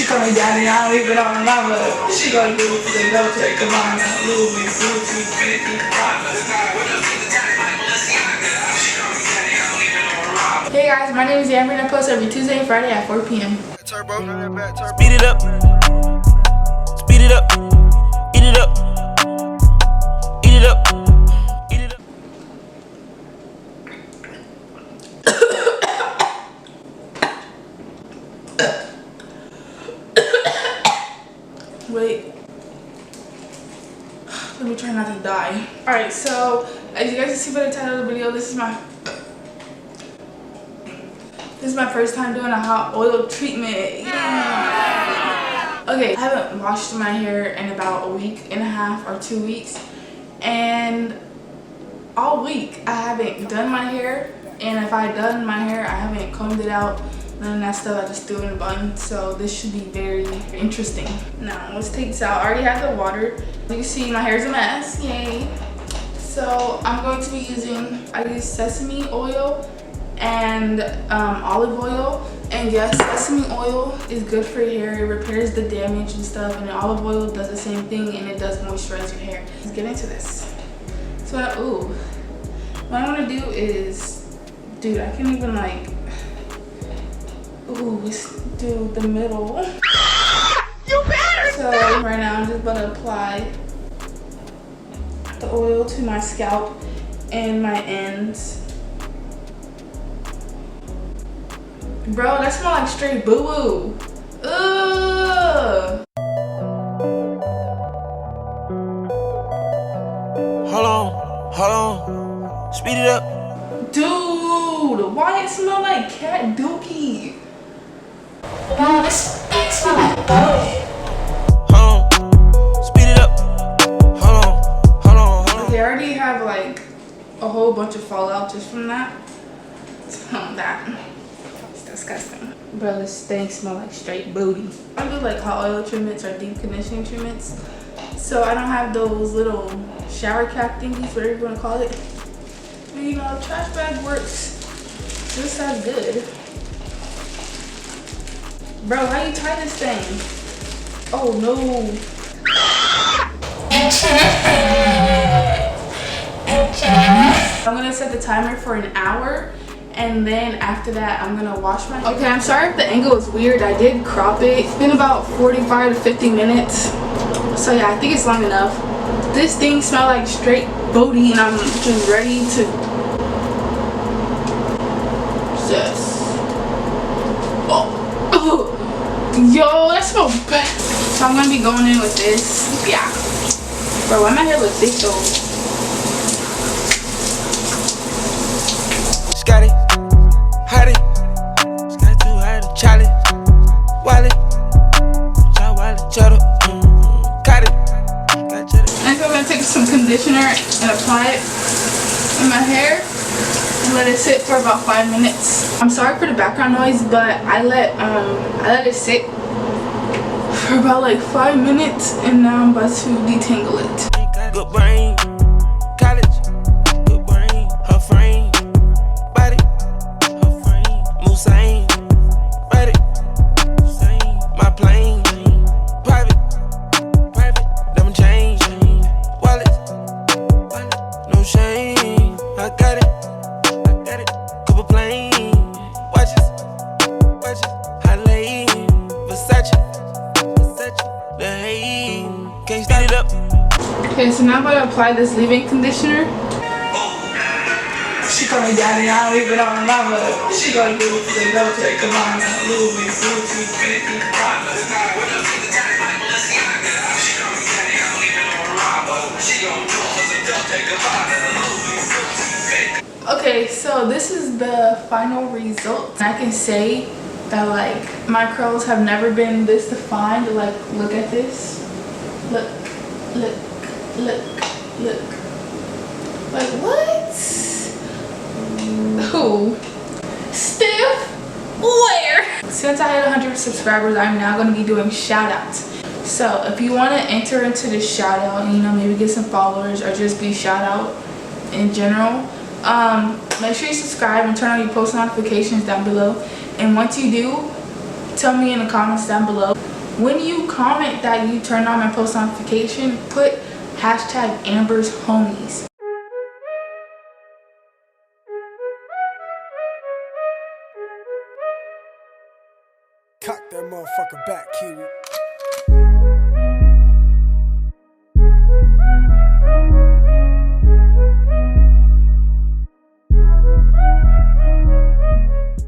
call me daddy, I don't even on my love. She gonna do it for the go take a mine. Louis, Gucci, 50, Hey guys, my name is Amber and I post every Tuesday and Friday at 4 p.m. Turbo. Speed it up. Speed it up. Eat it up. Eat it up. Eat it up. Wait. Let me try not to die. Alright, so as you guys can see by the title of the video, this is my first time doing a hot oil treatment. Yeah. Okay, I haven't washed my hair in about a week and a half or 2 weeks, and all week I haven't done my hair, and if I done my hair I haven't combed it out, none of that stuff. I just threw it in a bun, so this should be very interesting. Now let's take this out. I already have the water. You can see my hair's a mess, yay. So I'm going to be I use sesame oil and olive oil, and yes, sesame oil is good for your hair. It repairs the damage and stuff, and olive oil does the same thing, and it does moisturize your hair. Let's get into this. So what I want to do is, dude, I can't even like, let's do the middle. You better. So right now I'm just about to apply the oil to my scalp and my ends. Bro, that smells like straight boo-boo. Ugh. Hold on. Speed it up. Dude, why it smell like cat dookie? No, this smell like booty. Hold on. Speed it up. Hold on. They already have like a whole bunch of fallout just from that. It's disgusting. Bro, this thing smell like straight booty. I do like hot oil treatments or deep conditioning treatments, so I don't have those little shower cap thingies, whatever you want to call it. But, you know, trash bag works just as good. Bro, how you tie this thing? Oh no. I'm gonna set the timer for an hour, and then after that I'm gonna wash my hair. Okay, I'm sorry if the angle is weird. I did crop it. It's been about 45 to 50 minutes. So yeah, I think it's long enough. This thing smells like straight booty, and I'm just ready to yo, that smells bad. So I'm gonna be going in with this. Yeah. Bro, why my hair look thick though? Scotty, Hottie, Scotty too hot, Charlie, Wally, Cheddar, got it. And so I'm gonna take some conditioner and apply it in my hair and let it sit for about 5 minutes. I'm sorry for the background noise, but I let it sit for about like 5 minutes, and now I'm about to detangle it. Good brain, college, good brain, her frame, body, her frame, Musain, body, my plane, private, diamond chain, wallet, no shame, I got it, couple plain, watches, high lane, Versace, the hay, can't speed it up. Okay, so now I'm gonna apply this leave-in conditioner. She call me daddy, I don't even on my love. She gonna do it for the go take a mine. Louis, Gucci, 50, Okay, so this is the final result. I can say that like my curls have never been this defined. Like, look at this. Look. Like, what? Who? Stiff? Where? Since I hit 100 subscribers, I'm now going to be doing shout outs. So if you want to enter into this shout out, you know, maybe get some followers or just be shout out in general, make sure you subscribe and turn on your post notifications down below. And once you do, tell me in the comments down below When you comment that you turned on my post notification, put hashtag Amber's homies. Cock that motherfucker back, Kiwi.